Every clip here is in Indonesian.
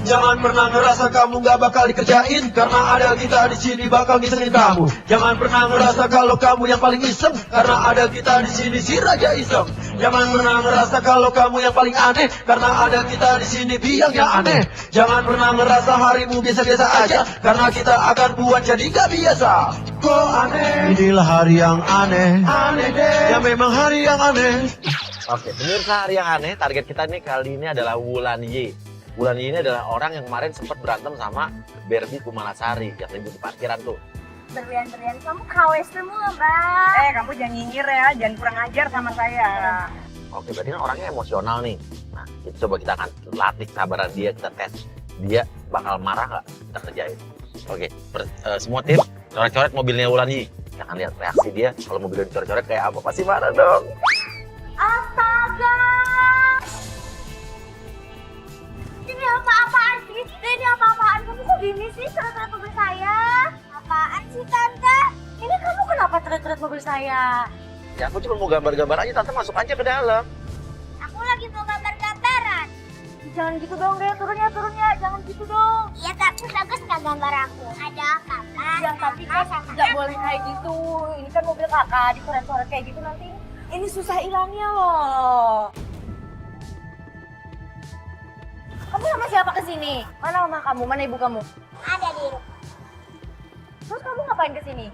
Jangan pernah ngerasa kamu gak bakal dikerjain, karena ada kita di sini bakal ngisengin kamu. Jangan pernah ngerasa kalau kamu yang paling iseng, karena ada kita di sini si Raja Iseng. Jangan pernah ngerasa kalau kamu yang paling aneh, karena ada kita di sini biangnya aneh. Jangan pernah ngerasa harimu biasa-biasa aja, karena kita akan buat jadi gak biasa. Kok aneh? Inilah hari yang aneh, aneh deh. Ya memang hari yang aneh. Oke, pemirsa hari yang aneh, target kita nih kali ini adalah Wulan Yi. Wulan Yi ini adalah orang yang kemarin sempat berantem sama Barbie Kumalasari yang ribut di parkiran tuh. Berlian-berlian, kamu KW semua, Mbak. Kamu jangan nyinyir ya, jangan kurang ajar sama saya. Oke, berarti kan orangnya emosional nih. Nah, itu coba kita akan latih kesabaran dia, kita tes. Dia bakal marah nggak kita kerjain. Oke, semua tim coret-coret mobilnya Wulan Yi. Kita akan lihat reaksi dia kalau mobilnya dicoret-coret kayak apa. Pasti marah dong. Astaga! Ini apa-apaan sih? Ini apa-apaan? Kamu kok gini sih coret-coret mobil saya? Apaan sih, Tante? Ini kamu kenapa coret-coret mobil saya? Ya aku cuma mau gambar-gambar aja, Tante masuk aja ke dalam. Aku lagi mau gambar-gambaran. Jangan gitu dong, deh. Turunnya. Jangan gitu dong. Iya, tapi bagus nggak gambar aku? Ada apa, Pak? Ya, tapi kan nggak boleh kayak gitu. Ini kan mobil kakak, dicoret-coret kayak gitu nanti. Ini susah hilangnya loh. Kamu sama siapa kesini? Mana mama kamu? Mana ibu kamu? Ada di rumah. Terus kamu ngapain kesini?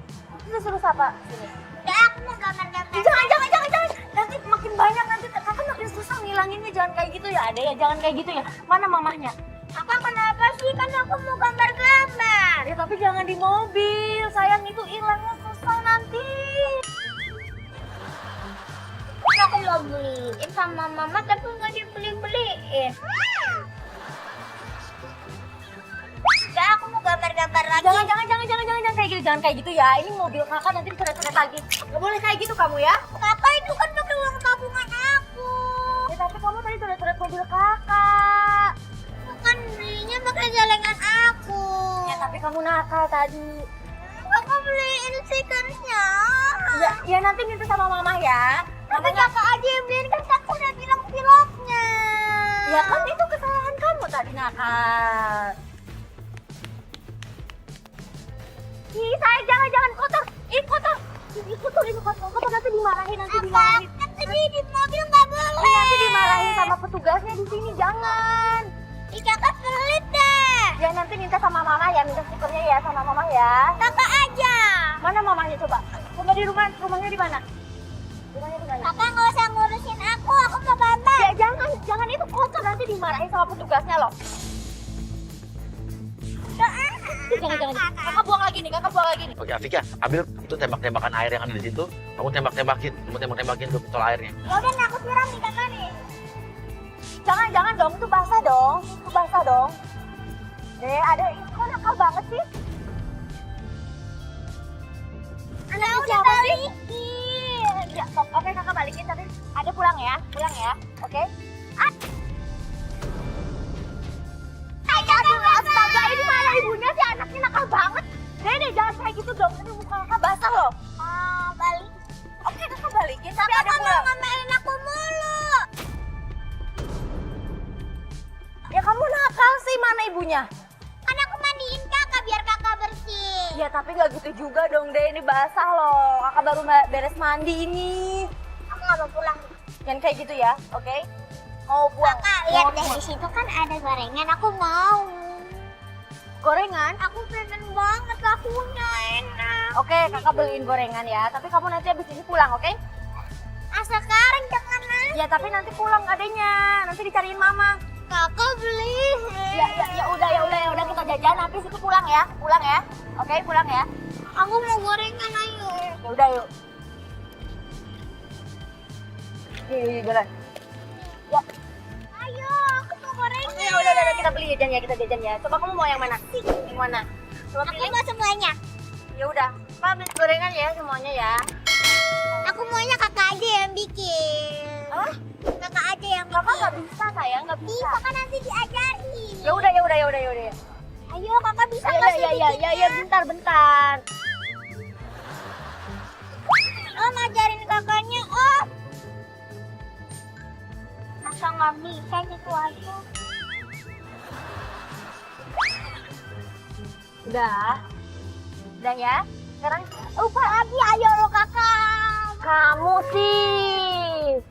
Terus suruh siapa kesini? Udah, aku mau gambar-gambar. Jangan. Nanti makin banyak, nanti kakak makin susah ngilanginnya. Jangan kayak gitu ya, ada ya. Jangan kayak gitu ya. Mana mamahnya? Kakak kenapa sih? Kan aku mau gambar-gambar. Ya tapi jangan di mobil. Sayang, itu hilangnya susah nanti. Aku mau beliin sama mama tapi nggak dibeli-beliin. Udah, aku mau gambar-gambar lagi. Jangan kayak gitu, jangan kayak gitu ya. Ini mobil kakak nanti dicoret-coret lagi. Nggak boleh kayak gitu kamu ya. Kakak itu kan pakai uang tabungan aku. Ya tapi kamu tadi coret-coret mobil kakak. Bukan belinya pakai celengan aku. Ya tapi kamu nakal tadi. Kakak beliin stikernya. Ya nanti minta sama mama ya. Tapi kakak aja yang beliin, kan kakak udah bilang pilotnya. Ya kan itu kesalahan kamu tadi nakal. Ih, saya jangan kotor. Ini kotor nanti dimarahin Kan tadi di mobil nggak boleh. Nanti dimarahin sama petugasnya di sini, jangan. Ih, kakak pelit deh. Ya nanti minta sama mama ya, minta stikernya ya sama mama ya. Kakak aja. Mana mamanya coba? Coba di rumahnya di mana? Rumahnya di mana? Kakak nggak usah ngurusin aku mau gambar. Ya jangan itu kotor, nanti dimarahin sama petugasnya loh. Jangan. Kakak buang lagi nih. Oke, Afika, ambil itu tembak-tembakan air yang ada di situ. Kamu tembak-tembakin tuh pistol airnya. Ya udah, aku siram nih kakak nih. Jangan dong, itu basah dong. Ada itu kok nakal banget sih. Anak udah balikin. Ya, oke kakak balikin, tapi ada pulang ya. Oke. Astaga, ini malah ibunya sih, anaknya nakal banget. Dede, jangan kayak gitu dong, ini muka kakak basah loh. Balik. Oke, kakak balikin, tapi ada pulang. Kakak mau ngomelin aku mulu. Ya kamu nakal sih, mana ibunya? Kan aku mandiin kakak biar kakak bersih. Ya tapi nggak gitu juga dong, deh, ini basah loh. Kakak baru beres mandi ini. Aku nggak mau pulang. Jangan kayak gitu ya, oke? Mau buang. Kakak, lihat deh, di situ kan ada gorengan, aku mau. Gorengan? Aku pengen banget, lakunya enak. Oke, kakak beliin gorengan ya, tapi kamu nanti habis ini pulang, oke? Sekarang jangan. Ya, tapi nanti pulang adanya, nanti dicariin mama. Kakak beli. Ya udah kita jajan, habis itu pulang ya. Oke, pulang ya. Aku mau gorengan, ayo. Ya udah, yuk. Jalan. Ya. Ayo, aku mau gorengan. Oke, udah kita beli jajan ya. Coba kamu mau yang mana? Yang mana? Coba pilih. Aku mau semuanya. Ya udah, Pak beli gorengan ya semuanya ya. Aku maunya kakak aja yang bikin. Hah? Kakak aja yang bikin. Kakak nggak bisa sayang, nggak bisa. Bisa kan nanti diajari. Ya udah. Ayo kakak bisa nggak sih bikinnya? Ya bentar. Om ajarin kakaknya, Om. Masa nggak kami, kayak gitu aja. Udah ya. Sekarang lupa lagi, ayo lo kakak. Kamu sih.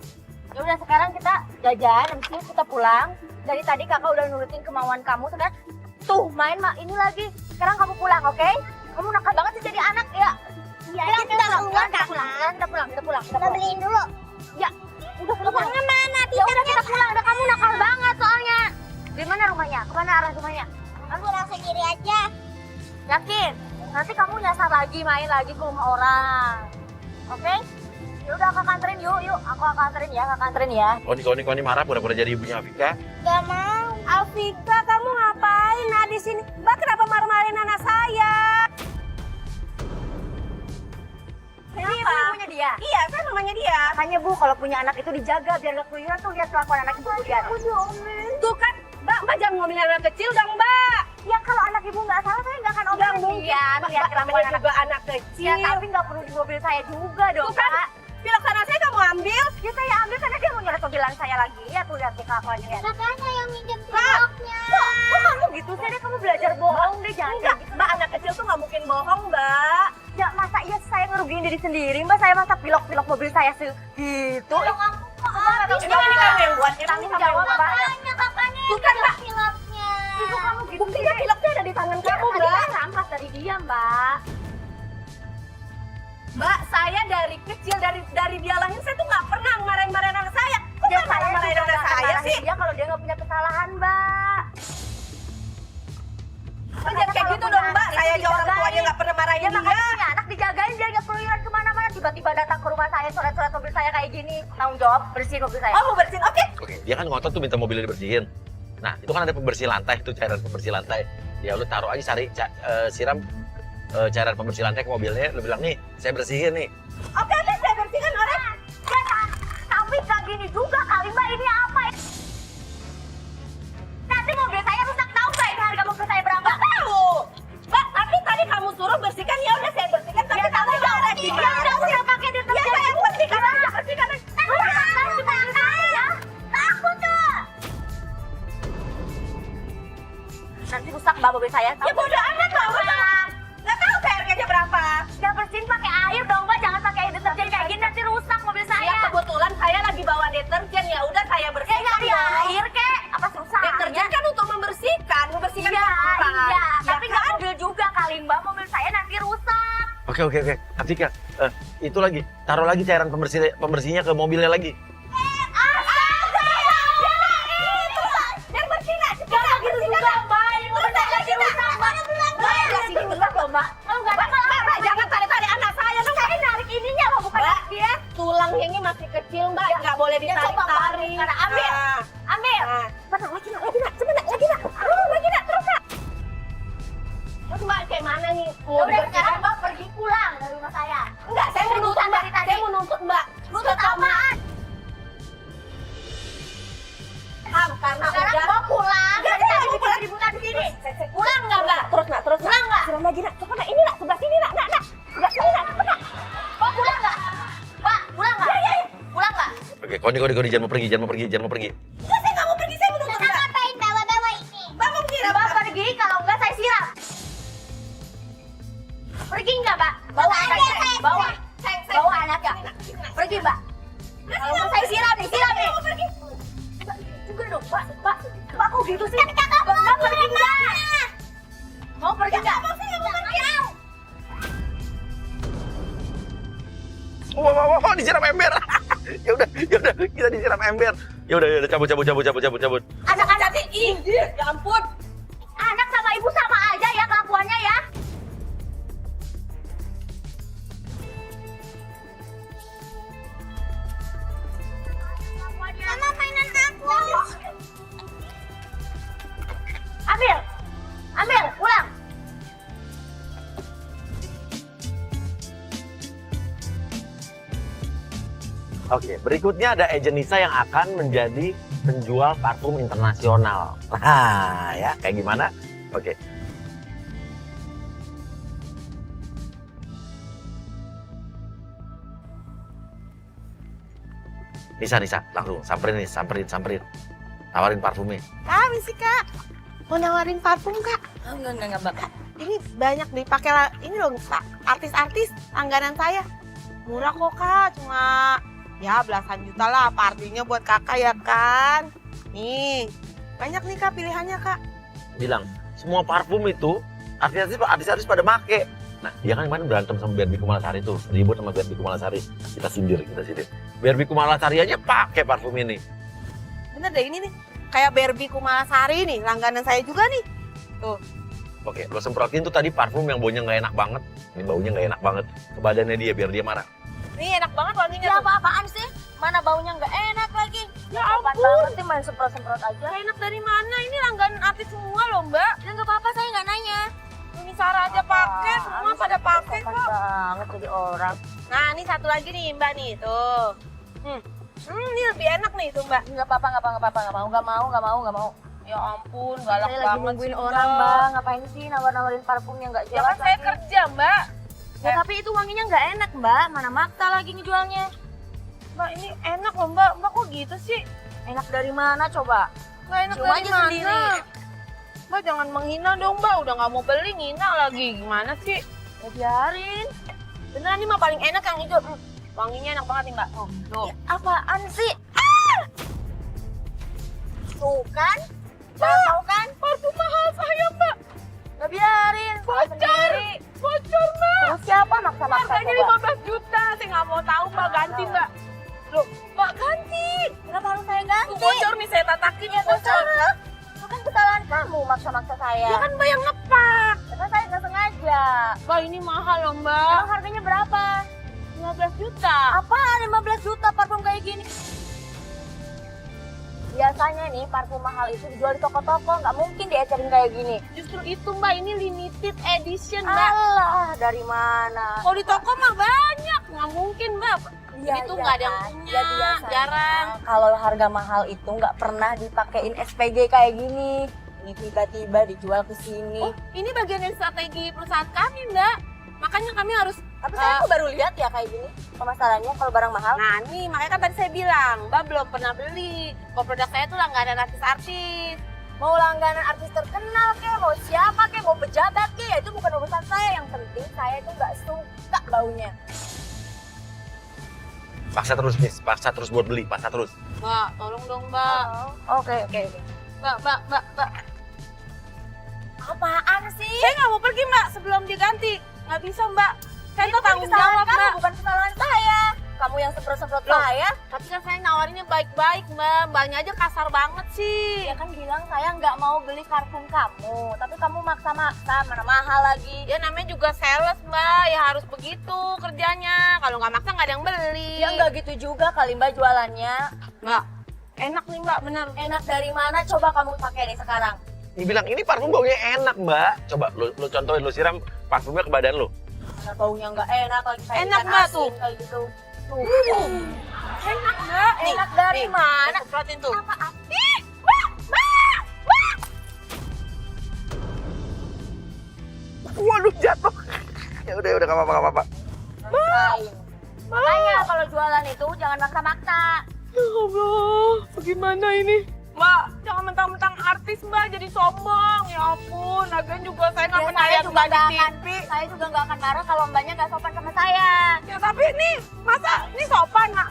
Ya udah sekarang kita jajan, habis itu kita pulang. Dari tadi kakak udah nurutin kemauan kamu, sekarang tuh main ini lagi. Sekarang kamu pulang, oke? Kamu nakal banget sih jadi anak ya. Iya, kita pulang, kita pulang. Kita beliin dulu. Ya, udah pulang. Mana? Ya udah kita pulang. Udah kamu nakal banget soalnya. Di mana rumahnya? Kemana arah rumahnya? Aku pulang sendiri aja. Yakin? Nanti kamu nyasar lagi, main lagi ke rumah orang. Oke? Ya udah kakak anterin yuk. Aku akan anterin ya. Koni marah pura-pura jadi ibunya Afika. Gak mau. Alvika, kamu ngapain? Nah di sini, Mbak kenapa marah-marahin anak saya? Ini ibu punya dia. Iya, saya mamanya dia. Makanya Bu, kalau punya anak itu dijaga biar gak keluyuran tuh lihat kelakuan anak ibu dia. Tuh kan, Mbak jangan ngomongin anak kecil dong, Mbak. Ya kalau anak ibu nggak salah saya nggak akan Nggak omelin mungkin. dia. Lihat kelakuan anak. juga anak kecil. Ya tapi nggak perlu di mobil saya juga dong, Tuh kan, Kak. pilok sana saya kamu ambil. Ya saya ambil karena dia mau nyerot mobilan saya lagi. Ya tuh lihat deh kelakuannya. Makanya yang minjem Mbak, piloknya. Kok kamu gitu sih? Deh kamu belajar bohong deh jangan Enggak, kayak gitu. Mbak anak kecil tuh nggak mungkin bohong, Mbak. Ya masa iya saya ngerugiin diri sendiri, Mbak. Saya masa pilok mobil saya segitu. Ini kamu yang buat, Tanggung jawab, Mbak. Makanya kakaknya Tuh kan, Mbak. piloknya. Itu kamu gitu. Buktinya piloknya ada di tangan kamu, Tadi Mbak. saya rampas dari dia, Mbak. Mbak, saya dari kecil, dari dia lahir, saya tuh nggak pernah marahin anak saya. Kok Ya, Mbak marah-marahin anak saya sih? Dia kalau dia nggak punya kesalahan, Mbak. Jangan kayak gitu dong, Mbak. Saya aja orang tuanya nggak pernah marahin Ya dia. makanya punya anak dijagain biar nggak keluyuran kemana-mana. Tiba-tiba datang ke rumah saya, coret-coret mobil saya kayak gini. Tanggung jawab, bersihin mobil saya. Oh, mau bersihin? Oke. Oke, dia kan ngotot tuh minta mobilnya dibersihin. Nah, itu kan ada pembersih lantai, itu cairan pembersih lantai. Ya lu taruh aja siram cairan pembersih lantai ke mobilnya, lu bilang nih, saya bersihin nih. Oke, saya bersihkan orang. Tapi nggak gini juga kali, Mbak. Ini apa? Nanti mobil saya rusak, tahu nggak ini harga mobil saya berapa? Nggak tahu. Mbak, tapi tadi kamu suruh bersihkan, ya udah saya bersihkan. Tapi kamu nggak ada di Ya udah udah pakai Ya, deterjen. saya yang bersihkan aja, bersihkan aja. Takut tuh. Nanti rusak Mbak mobil saya. Ya bodo amat lah, nggak tahu saya harganya berapa. Ya bersihin pakai air dong Mbak, jangan pakai air deterjen kayak gini nanti rusak mobil saya. Ya kebetulan saya lagi bawa deterjen, ya udah saya Ya bersihkan. nyari dong. air kek, apa susah? Deterjen kan untuk membersihkan Iya, kotoran. iya. Ya Tapi nggak kan? mobil juga kali Mbak, mobil saya nanti rusak. Oke. Afika, itu lagi, taruh lagi cairan pembersihnya ke mobilnya lagi. Yang bersih lah, Gak gitu juga Mbak, ini mobil saya lagi rusak Mbak. Mbak, yang sini bener loh, Mbak. Oh nggak ada Mbak, jangan tarik-tarik anak saya dong. Saya narik ininya Mbak, bukan Mbak, dia. tulangnya ini masih kecil, Mbak. Nggak boleh Ya, coba, Mbak. ditarik-tarik. Karena ambil. Nah, Ambil. nah. Lagi nak, terus nak. Terus Mbak, kayak mana nih? Ya udah sekarang Mbak pergi pulang dari rumah saya. Enggak, saya mau nuntut Mbak. dari tadi. Saya mau nuntut Mbak. Nuntut apaan? Karena Sekarang udah. Mbak pulang. Enggak, Dari saya tadi mau pulang. ribut-ributan di sini. Pulang nggak, Mbak? Terus, nak. Terus, Pulang nggak? Siram lagi, nak. Coba, nak. Ini, nak. Sebelah sini, nak. Sebelah sini, nak. Cepet, nak. Mbak pulang nggak? Mbak pulang nggak? Pulang nggak? Oke, Koni, jangan mau pergi. Enggak, saya nggak mau pergi. Saya mau nuntut Kakak Mbak. ngapain bawa-bawa ini? Mbak mau pergi, Mbak pergi, kalau enggak saya siram. Pergi nggak Mbak? Bawa Bawa anaknya. aja, saya. Bawa anaknya. Pergi Mbak. Kalau enggak saya siram nih. Juga dong Mbak. Mbak kok gitu sih? Tapi kakak mau Mbak pergi pulang nggak? mana? Mau pergi nggak? Wah, disiram ember. ya udah, kita disiram ember. Ya udah, cabut. Anak-anak ya ampun. Anak sama ibu sama aja ya kelakuannya ya. Mama mainan aku. Ambil, pulang. Oke, berikutnya ada agent Nisa yang akan menjadi penjual parfum internasional. Nah, ya, kayak gimana? Oke. Nisa, langsung samperin. Tawarin parfumnya. Kami sih kak, mau nawarin parfum kak. Enggak, Mbak. Ini banyak dipakai ini loh Pak, artis-artis langganan saya. Murah kok kak, cuma ya belasan juta lah. Apa artinya buat kakak ya kan? Nih, banyak nih kak pilihannya kak. Bilang, semua parfum itu artis-artis pada make. Nah, dia kan kemarin berantem sama Barbie Kumalasari tuh, ribut sama Barbie Kumalasari. Kita sindir. Barbie Kumalasari aja pakai parfum ini. Bener deh ini nih, kayak Barbie Kumalasari nih, langganan saya juga nih. Tuh. Oke, lo semprotin tuh tadi parfum yang baunya nggak enak banget. Ini baunya nggak enak banget ke badannya dia biar dia marah. Nih enak banget wanginya Ya tuh. apa-apaan sih? Mana baunya nggak enak lagi? Ya Apaan ampun. banget sih main semprot-semprot aja. Gak enak dari mana? Ini langganan artis semua loh mbak. Ya nggak apa-apa, saya nggak nanya. Ini Sarah aja pakai, semua pada pakai Sopan kok. banget jadi orang. Nah ini satu lagi nih mbak nih, tuh. Ini lebih enak nih tuh mbak. Nggak apa-apa, nggak mau. Ya ampun, galak Saya lagi banget nungguin sih, orang, Mbak. Bang. Ngapain sih nawar-nawarin parfum yang nggak Ya jelas kan saya lagi? kerja mbak. Ya tapi itu wanginya nggak enak, Mbak. Mana maksa lagi ngejualnya. Mbak ini enak loh mbak. Mbak kok gitu sih? Enak dari mana coba? Gak enak Cium dari aja mana? sendiri. Mbak jangan menghina dong mbak. Udah nggak mau beli, ngina lagi. Gimana sih? Ya biarin. Beneran ini mah paling enak yang itu. Wanginya enak banget nih mbak. Tuh. Ya, apaan sih? Tuh kan? Mbak tahu kan? Parfum mahal saya mbak. Nggak biarin. Salah sendiri. Bocor mbak. Terus siapa maksa-maksa Harganya coba? 15 juta. Saya nggak mau tahu mbak. Ganti mbak. Loh mbak ganti. Kenapa harus saya ganti? Tuh bocor nih saya tatakin ya bocor. Salah. Itu kan kesalahan kamu maksa-maksa saya. Ya kan mbak yang ngepak. Karena saya nggak sengaja. Mbak ini mahal loh Emang mbak. harganya berapa? 15 juta. Apaan 15 juta parfum kayak gini? Biasanya nih parfum mahal itu dijual di toko-toko, nggak mungkin diecerin kayak gini. Justru itu mbak, ini limited edition mbak. Alah, dari mana? Kalau di toko mah banyak, nggak mungkin mbak. Iya, Ini tuh nggak ada yang kan? punya, Ya, biasanya. jarang. Kalau harga mahal itu nggak pernah dipakein SPG kayak gini. Ini tiba-tiba dijual ke sini. Oh, ini bagian dari strategi perusahaan kami mbak. Makanya kami harus. Tapi saya tuh baru lihat ya kayak gini. Pemasarannya kalau barang mahal. Nah nih, makanya kan tadi saya bilang, mbak belum pernah beli. Kalau produk saya tuh langganan artis-artis. Mau langganan artis terkenal kek, mau siapa kek, mau pejabat kek, ya itu bukan urusan saya. Yang penting saya itu nggak suka baunya. Paksa terus nih, paksa terus buat beli, paksa terus. Mbak, tolong dong mbak. Oke. Mbak. Apaan sih? Saya nggak mau pergi mbak sebelum diganti. Nggak bisa mbak. Saya Itu tuh kan tanggung kesalahan jawab kamu, mbak. bukan kesalahan saya. Kamu yang semprot-semprot Loh. saya. Tapi kan saya nawarinnya baik-baik mbak. Mbaknya aja kasar banget sih. Ya kan bilang saya nggak mau beli parfum kamu, tapi kamu maksa-maksa, mana mahal lagi. Ya namanya juga sales mbak. Ya harus begitu kerjanya. Kalau nggak maksa nggak ada yang beli. Ya nggak gitu juga kali Mbak jualannya. Mbak, enak nih mbak bener. Enak dari mana? Coba kamu pakai nih sekarang. Dia bilang ini parfum baunya enak mbak. Coba lu contohin, lu siram parfumnya ke badan lu. Karena baunya nggak enak lagi kayak Enak, ikan Mbak, asin tuh. kayak gitu. Tuh. Enak mbak. Enak dari mana? Semprotin tuh. Apa? Waduh jatuh. Ya udah gak apa-apa. Rasain. Makanya kalau jualan itu jangan maksa-maksa. Ya Allah, bagaimana ini? Mbak, jangan mentang-mentang artis mbak jadi sombong. Ya ampun, lagian juga saya nggak Ya, pernah saya lihat juga mbak di nggak akan, TV. saya juga nggak akan marah kalau mbaknya nggak sopan sama saya. Ya tapi ini, masa ini sopan nak?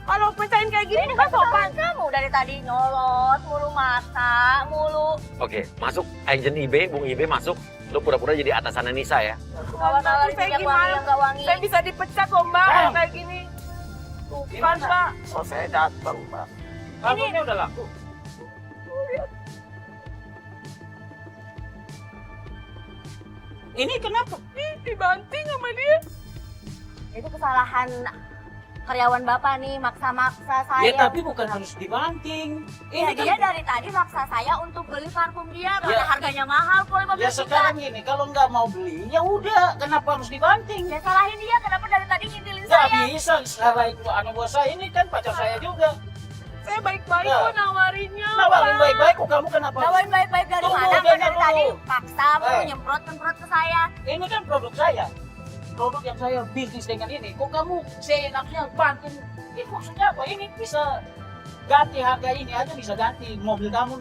Kalau pecahin kayak gini Ini nggak kan sopan. kesalahan kamu dari tadi nyolot mulu, maksa mulu. Oke, masuk agent IB, Bung IB masuk. Lu pura-pura jadi atasannya Nisa ya. Nawarin Saya minyak wangi gimana? yang nggak wangi. Saya bisa dipecat loh mbak kalau kayak gini. Tuh kan mbak. Oh saya datang mbak. Parfumnya udah laku. Ini kenapa? Dibanting sama dia. Itu kesalahan karyawan bapak nih, maksa-maksa saya. Ya tapi bukan harus dibanting. Ya, Ini dia kan dari tadi maksa saya untuk beli parfum dia karena harganya mahal kok 15 ya juta. sekarang ini kalau nggak mau beli ya udah kenapa harus dibanting? Ya salahin dia, kenapa dari tadi ngintilin Nggak saya? bisa sekarang itu anak bos saya ini kan pacar saya juga. Saya baik-baik Ya. kok nawarinnya. Nawarin Pak. baik-baik kok kamu kenapa? Nawarin baik-baik dari Tunggu, mana? Kok dengar dari tadi dulu. paksa mau Eh. nyemprot-nyemprot ke saya. Ini kan produk saya. produk yang saya bisnis dengan ini, kok kamu seenaknya banting? Ini maksudnya apa? Ini bisa ganti harga ini aja, bisa ganti mobil kamu.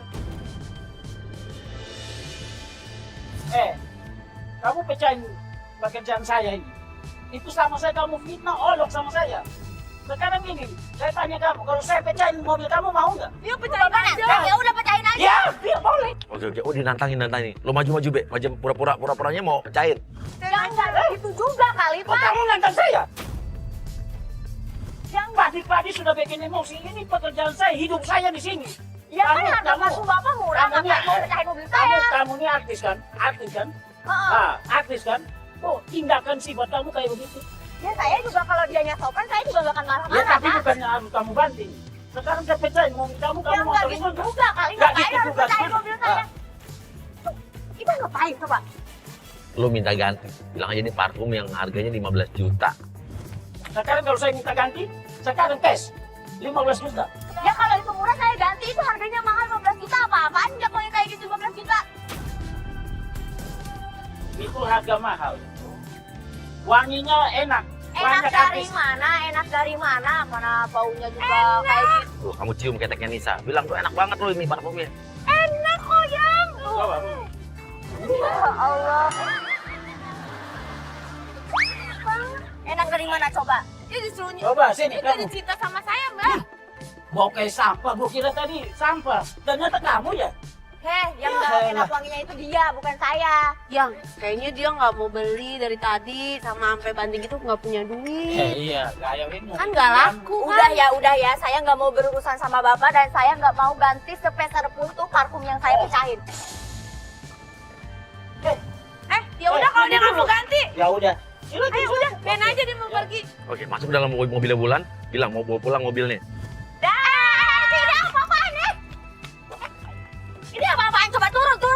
Kamu pecahin pekerjaan saya ini. Itu sama saya kamu fitnah, olok sama saya. Sekarang ini, saya tanya kamu, kalau saya pecahin mobil kamu mau nggak? Yuk pecahin aja. Ya udah pecahin aja. Ya, biar boleh. Oke. Oh, dinantangin. Lo maju, Be. Maju pura-puranya mau pecahin. Jangan gitu juga kali, Kok Pak. kamu nantang saya? Yang pagi-pagi sudah bikin emosi, ini pekerjaan saya, hidup saya di sini. Ya kan harga masuk Bapak murah, kamu Bapak mau pecahin mobil saya. Kamu ini artis kan? Artis kan? Heeh. Artis kan? Oh, tindakan sifat kamu kayak begitu. Ya saya juga kalau dianya sopan, saya juga gak akan Ya, marah-marah, tapi Pak. bukannya harus kamu banting. Sekarang saya pecahin mobil kamu, Ya kamu mau nggak terima gitu nggak? juga kali, Nggak ngapain gitu harus juga, pecahin gimana? mobil saya? Kita ngapain coba? Lo minta ganti. Bilang aja ini parfum yang harganya 15 juta. Sekarang kalau saya minta ganti, sekarang tes 15 juta. Ya kalau itu murah saya ganti, itu harganya mahal 15 juta, apa-apaan nggak mau yang kayak gitu 15 juta? Itu harga mahal. Wanginya enak. Enak Banyak dari artis. mana? Enak dari mana? Mana baunya juga kayak gitu. Tuh, kamu cium keteknya Nisa. Bilang tuh enak banget lo ini parfumnya. Enak kok, Yang. Coba. Ya Allah. Enak dari mana coba? Dia disuruh Coba sini dia kamu. cinta sama saya, Mbak. Bau kayak sampah, gua kira tadi sampah. Ternyata kamu ya? Heh, yang Ya, nggak elah. enak wanginya itu dia, bukan saya. Yang kayaknya dia nggak mau beli dari tadi sama sampai banting itu nggak punya duit. Iya, kayak ini. Kan nggak laku Udah kan? ya, saya nggak mau berurusan sama Bapak dan saya nggak mau ganti sepeser pun tuh parfum yang saya pecahin. Ya udah kalau dia nggak mau ganti, Ya udah. ayo udah, Ben aja dia mau pergi. Oke, masuk dalam mobilnya Bulan. Bilang mau bawa pulang mobilnya. Tidak apa-apaan nih. Ini apa-apaan? Coba turun.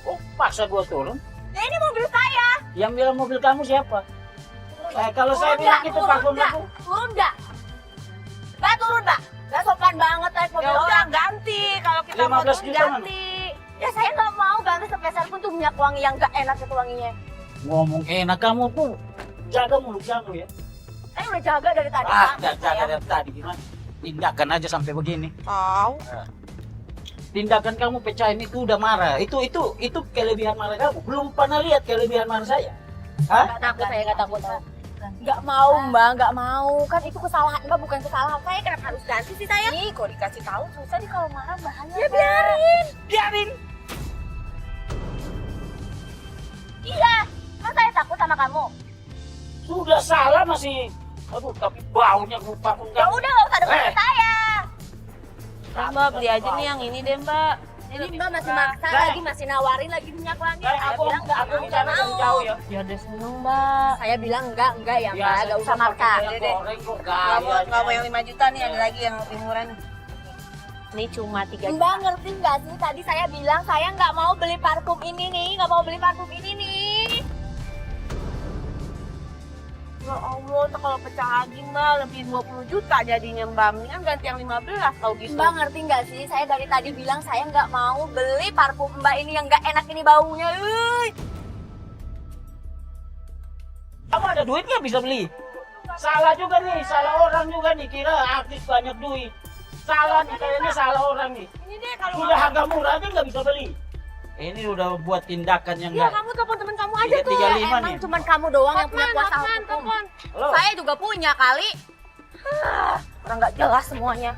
Oh, paksa gua turun. Ya, ini mobil saya. Yang bilang mobil kamu siapa? Kalau saya bilang itu parfum aku. Turun nggak? Nggak turun, Mbak. Nggak sopan banget naik mobil Ya udah orang. ganti kalau kita mau 15 turun juta mana? ganti. Ya saya nggak mau ganti sepeser pun tuh minyak wangi yang nggak enak itu wanginya. Ngomong enak kamu tuh. Jaga mulut kamu ya. Saya udah jaga dari tadi, Ah, Pak. jaga dari tadi gimana? Tindakan aja sampai begini. Tahu. Tindakan kamu pecahin itu udah marah. Itu kelebihan marah kamu. Belum pernah lihat kelebihan marah saya. Hah? Nggak takut, saya nggak takut. Nggak mau, Mbak, nggak mau. Kan itu kesalahan Mbak, bukan kesalahan saya. Kenapa harus ganti sih saya? Ih, kok dikasih tahu susah nih kalau marah bahaya. Ya biarin. Biarin. Iya. Kan saya takut sama kamu. Sudah salah masih. Aduh, tapi baunya parfum Ya kamu. udah nggak usah deketin saya. Mbak beli aja nih yang ini deh Mbak. Ini Mbak masih maksa lagi, masih nawarin lagi minyak wangi. Kayak Saya aku bilang nggak mau, bicara nggak dari mau. jauh ya. Ya udah seneng Mbak. Saya bilang enggak ya Mbak, nggak usah maksa. Goreng kok Nggak mau yang 5 juta nih, ada lagi yang lebih murah nih. Ini cuma 3 juta. Mbak ngerti nggak sih tadi saya bilang saya nggak mau beli parfum ini nih, nggak mau beli parfum ini nih. Ya Allah, tuh kalau pecah lagi Mbak lebih 20 juta jadinya Mbak. Mendingan ganti yang 15 tau gitu. Mbak ngerti nggak sih, saya dari tadi bilang saya nggak mau beli parfum Mbak ini yang nggak enak ini baunya. Kamu ada duit nggak bisa beli? Salah juga nih, salah orang juga nih. Kira artis banyak duit. Salah nih, kayaknya salah orang nih. Ini deh kalau Sudah harga murah aja nggak bisa beli. Ini udah buat tindakan yang Ya nggak. kamu telepon temen kamu aja tuh. 335 Emang nih. cuman kamu doang yang punya kuasa hukum. telepon. Halo. Saya juga punya kali. Orang nggak jelas semuanya.